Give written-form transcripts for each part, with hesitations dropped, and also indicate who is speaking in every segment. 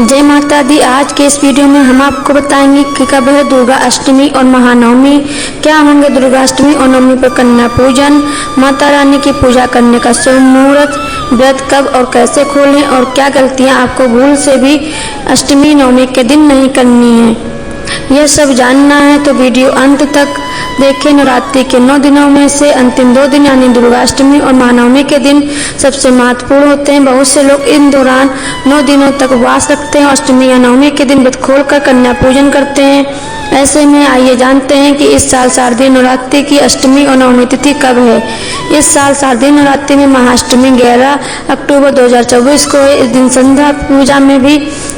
Speaker 1: जय माता दी। आज के इस वीडियो में हम आपको बताएंगे कि कब है दुर्गा अष्टमी और महानवमी, क्या होंगे दुर्गा अष्टमी और नवमी पर कन्या पूजन, माता रानी की पूजा करने का शुभ मुहूर्त, व्रत कब और कैसे खोलें और क्या गलतियां आपको भूल से भी अष्टमी नवमी के दिन नहीं करनी है। यह सब जानना है तो वीडियो अंत तक देखें। नवरात्रि के 9 दिनों में से अंतिम 2 दिन यानी दुर्गाष्टमी और महानवमी के दिन सबसे महत्वपूर्ण होते हैं। बहुत से लोग इन दौरान 9 दिनों तक उपवास रखते हैं। अष्टमी या नवमी के दिन व्रत खोलकर कन्या पूजन करते हैं। ऐसे में आइए जानते हैं कि इस साल शारदीय नवरात्रि की अष्टमी और नवमी तिथि कब है। इस साल शारदीय नवरात्रि में महाअष्टमी 11 अक्टूबर 2024 को है। इस दिन संध्या पूजा में भी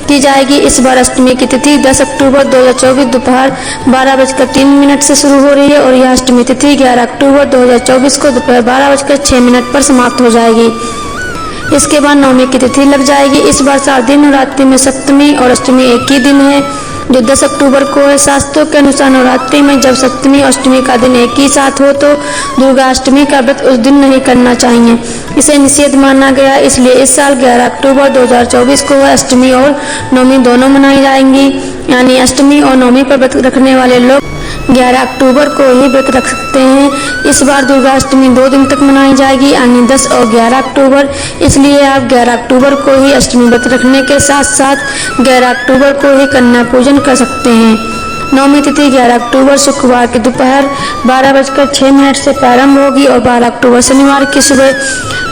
Speaker 1: की जाएगी। इस बार अष्टमी की तिथि 10 अक्टूबर 2024 दोपहर 12:03 से शुरू हो रही है और यह अष्टमी तिथि 11 अक्टूबर 2024 को दोपहर 12:06 पर समाप्त हो जाएगी। इसके बाद नवमी की तिथि लग जाएगी। इस बार शारदीय नवरात्रि में सप्तमी और अष्टमी एक ही दिन है जो 10 अक्टूबर को है। शास्त्रों के अनुसार नवरात्रि में जब सप्तमी और अष्टमी का दिन एक ही साथ हो तो दुर्गा अष्टमी का व्रत उस दिन नहीं करना चाहिए। इसे निषेध माना गया, इसलिए इस साल 11 अक्टूबर 2024 को अष्टमी और नवमी दोनों मनाई जाएंगी। यानी अष्टमी और नवमी पर व्रत रखने वाले लोग 11 अक्टूबर को ही व्रत रख सकते हैं। इस बार दुर्गा अष्टमी 2 दिन तक मनाई जाएगी यानी 10 और 11 अक्टूबर। इसलिए आप 11 अक्टूबर को ही अष्टमी व्रत रखने के साथ साथ 11 अक्टूबर को ही कन्या पूजन कर सकते हैं। नवमी तिथि 11 अक्टूबर शुक्रवार की दोपहर 12:06 से प्रारंभ होगी और 12 अक्टूबर शनिवार की सुबह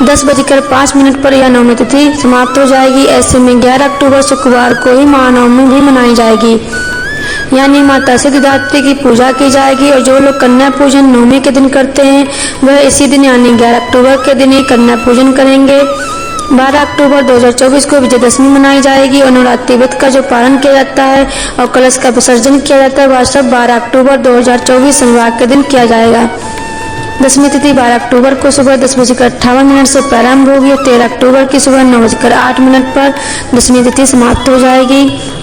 Speaker 1: 10:05 पर यह नवमी तिथि समाप्त हो जाएगी। ऐसे में 11 अक्टूबर शुक्रवार को ही महानवमी भी मनाई जाएगी यानी माता सिद्धिदात्री की पूजा की जाएगी। और जो लोग कन्या पूजन नवमी के दिन करते हैं वह इसी दिन यानी 11 अक्टूबर के दिन ही कन्या पूजन करेंगे। 12 अक्टूबर 2024 को विजयदशमी मनाई जाएगी और नवरात्रि व्रत का जो पालन किया जाता है और कलश का विसर्जन किया जाता है वह सब 12 अक्टूबर 2024 शनिवार के दिन किया जाएगा। दशमी तिथि 12 अक्टूबर को सुबह 10:58 से प्रारंभ होगी और 13 अक्टूबर की सुबह 9:08 पर दशमी तिथि समाप्त हो जाएगी।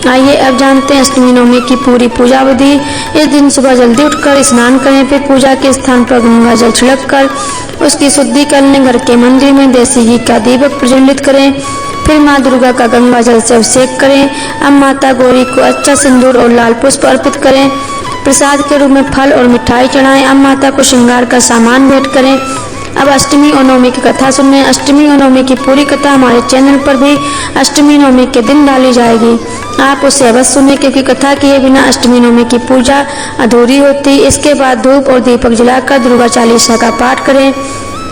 Speaker 1: आइए अब जानते हैं अष्टमी नवमी की पूरी पूजा विधि। इस दिन सुबह जल्दी उठकर स्नान करें, फिर पूजा के स्थान पर गंगा जल छिड़क कर उसकी शुद्धि कर लें। घर के मंदिर में देसी घी का दीपक प्रज्वलित करें, फिर माँ दुर्गा का गंगा जल से अभिषेक करें। अब माता गौरी को अच्छा सिंदूर और लाल पुष्प अर्पित करें। प्रसाद के रूप में फल और मिठाई चढ़ाएं। अब माता को श्रृंगार का सामान भेंट करें। अब अष्टमी और नवमी की कथा सुनें। अष्टमी और नवमी की पूरी कथा हमारे चैनल पर भी अष्टमी नवमी के दिन डाली जाएगी। आप उसे अवश्य सुनें क्योंकि कथा किए बिना अष्टमी नवमी की पूजा अधूरी होती। इसके बाद धूप और दीपक जलाकर दुर्गा चालीसा का पाठ करें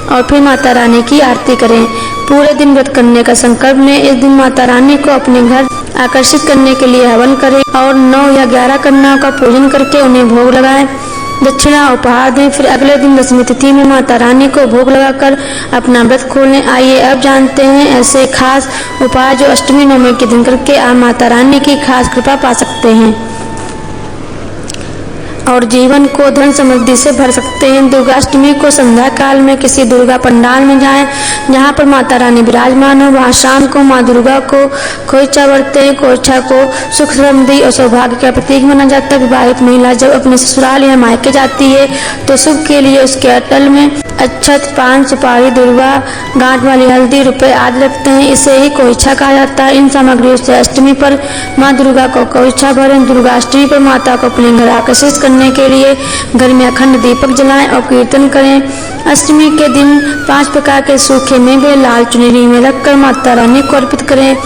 Speaker 1: और फिर माता रानी की आरती करें। पूरे दिन व्रत करने का संकल्प लें। इस दिन माता रानी को अपने घर आकर्षित करने के लिए हवन करें और 9 या 11 कन्याओं का पूजन करके उन्हें भोग लगाएं, दक्षिणा उपहार दें। फिर अगले दिन दशमी तिथि में माता रानी को भोग लगाकर अपना व्रत खोलें। आइए अब जानते हैं ऐसे खास उपाय जो अष्टमी नवमी के दिन करके आप माता रानी की खास कृपा पा सकते हैं और जीवन को धन समृद्धि से भर सकते हैं। दुर्गाष्टमी को संध्या काल में किसी दुर्गा पंडाल में जाएं जहां पर माता रानी विराजमान हो। वहां शाम को मां दुर्गा को खोइछा बरते हैं। खोइछा को सुख समृद्धि और सौभाग्य का प्रतीक माना जाता है। विवाहित महिला जब अपने ससुराल या मायके जाती है तो शुभ के लिए उसके अटल में अक्षत, पान, सुपारी, दुर्वा, गांठ वाली हल्दी, रुपए आदि रखते हैं। इसे ही खोइछा कहा जाता है। इन सामग्रियों से अष्टमी पर माँ दुर्गा को खोइछा भरें। दुर्गाष्टमी पर माता को अपने घर आकर्षित करने के लिए घर में अखंड दीपक जलाएं और कीर्तन करें। अष्टमी के दिन 5 प्रकार के सूखे मेवे लाल चुनरी में रखकर माता रानी को अर्पित करें।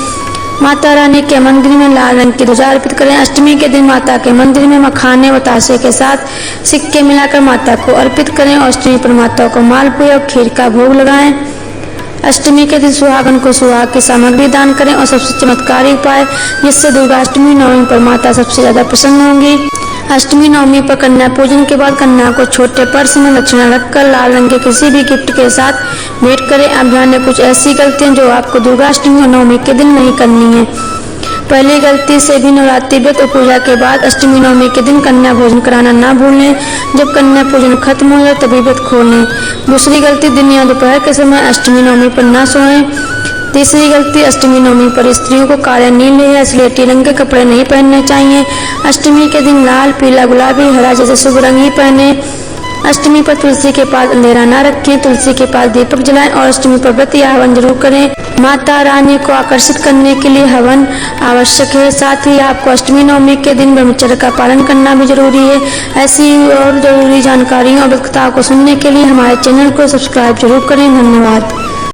Speaker 1: माता रानी के मंदिर में लाल रंग की ध्वजा अर्पित करें। अष्टमी के दिन माता के मंदिर में मखाने बतासे के साथ सिक्के मिलाकर माता को अर्पित करें और अष्टमी पर माता को मालपुआ और खीर का भोग लगाएं। अष्टमी के दिन सुहागन को सुहाग की सामग्री दान करें और सबसे चमत्कारी उपाय जिससे दुर्गाष्टमी नवमी पर माता सबसे ज्यादा प्रसन्न होंगी। अष्टमी नवमी पर कन्या पूजन के बाद कन्या को छोटे पर्स में दक्षिणा रखकर लाल रंग के किसी भी गिफ्ट के साथ भेंट करें। अब जाने कुछ ऐसी गलतियां जो आपको दुर्गाष्टमी और नवमी के दिन नहीं करनी है। पहली गलती से भी नवरात्रि व्रत और पूजा के बाद अष्टमी नवमी के दिन कन्या भोजन कराना ना भूलें। जब कन्या पूजन खत्म हो जाए तभी व्रत खोलें। दूसरी गलती दिन या दोपहर के समय अष्टमी नवमी पर ना सोएं। तीसरी गलती अष्टमी नवमी पर स्त्रियों को काले, नीले या स्लेटी रंग के कपड़े नहीं पहनने चाहिए। अष्टमी के दिन लाल, पीला, गुलाबी, हरा जैसे शुभ रंग ही पहने। अष्टमी पर तुलसी के पास अंधेरा न रखें, तुलसी के पास दीपक जलाएं और अष्टमी पर व्रत या हवन जरूर करें। माता रानी को आकर्षित करने के लिए हवन आवश्यक है। साथ ही आपको अष्टमी नवमी के दिन ब्रह्मचर्य का पालन करना भी जरूरी है। ऐसी और जरूरी जानकारियों और कथाओं को सुनने के लिए हमारे चैनल को सब्सक्राइब जरूर करें। धन्यवाद।